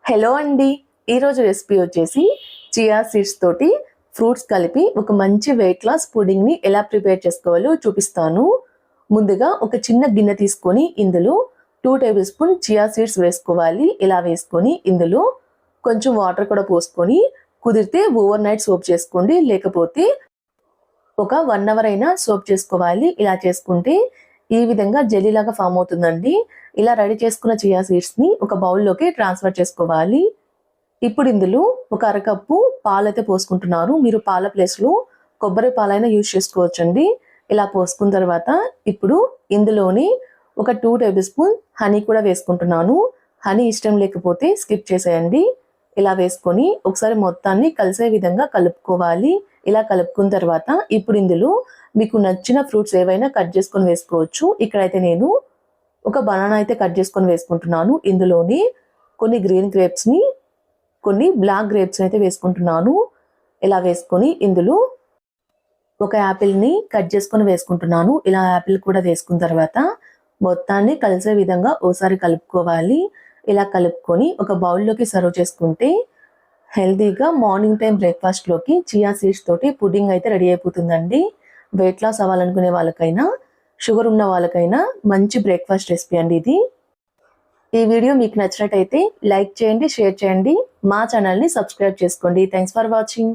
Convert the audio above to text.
Hello అండి, ఈరోజు recipe వచ్చేసి చియా సీడ్స్ తోటి ఫ్రూట్స్ కలిపి ఒక మంచి వెయిట్ లాస్ పుడింగ్ని ఎలా ప్రిపేర్ చేసుకోవాలో చూపిస్తాను. ముందుగా ఒక చిన్న గిన్నె తీసుకొని ఇందులో 2 టేబుల్ స్పూన్ చియా సీడ్స్ వేసుకోవాలి. ఇలా వేసుకొని ఇందులో కొంచెం వాటర్ కూడా పోసుకొని కుదిరితే ఓవర్ నైట్ సోప్ చేసుకోండి, లేకపోతే ఒక 1 అవర్ అయినా సోప్ చేసుకోవాలి. ఇలా చేసుకుంటే ఈ విధంగా జెల్లీ లాగా ఫామ్ అవుతుందండి. ఇలా రెడీ చేసుకున్న చియా సీడ్స్ ని ఒక బౌల్లోకి ట్రాన్స్ఫర్ చేసుకోవాలి. ఇప్పుడు ఇందులో ఒక అరకప్పు పాలైతే పోసుకుంటున్నారు. మీరు పాల ప్లేస్లో కొబ్బరి పాలైనా యూజ్ చేసుకోవచ్చండి. ఇలా పోసుకున్న తర్వాత ఇప్పుడు ఇందులోని ఒక 2 టేబుల్ స్పూన్ హనీ కూడా వేసుకుంటున్నాను. హనీ ఇష్టం లేకపోతే స్కిప్ చేసేయండి. ఇలా వేసుకొని ఒకసారి మొత్తాన్ని కలిసే విధంగా కలుపుకోవాలి. ఇలా కలుపుకున్న తర్వాత ఇప్పుడు ఇందులో మీకు నచ్చిన ఫ్రూట్స్ ఏవైనా కట్ చేసుకొని వేసుకోవచ్చు. ఇక్కడైతే నేను ఒక బనానా అయితే కట్ చేసుకొని వేసుకుంటున్నాను. ఇందులోని కొన్ని గ్రీన్ గ్రేప్స్ని, కొన్ని బ్లాక్ గ్రేప్స్ అయితే వేసుకుంటున్నాను. ఇలా వేసుకొని ఇందులో ఒక యాపిల్ని కట్ చేసుకొని వేసుకుంటున్నాను. ఇలా యాపిల్ కూడా వేసుకున్న తర్వాత మొత్తాన్ని కలిసే విధంగా ఓసారి కలుపుకోవాలి. ఇలా కలుపుకొని ఒక బౌల్లోకి సర్వ్ చేసుకుంటే హెల్తీగా మార్నింగ్ టైం బ్రేక్ఫాస్ట్లోకి చియా సీడ్స్ తోటి పుడ్డింగ్ అయితే రెడీ అయిపోతుందండి. వెయిట్ లాస్ అవ్వాలనుకునే వాళ్ళకైనా, షుగర్ ఉన్న వాళ్ళకైనా మంచి బ్రేక్ఫాస్ట్ రెసిపీ అండి ఇది. ఈ వీడియో మీకు నచ్చినట్టయితే లైక్ చేయండి, షేర్ చేయండి, మా ఛానల్ని సబ్స్క్రైబ్ చేసుకోండి. Thanks for watching.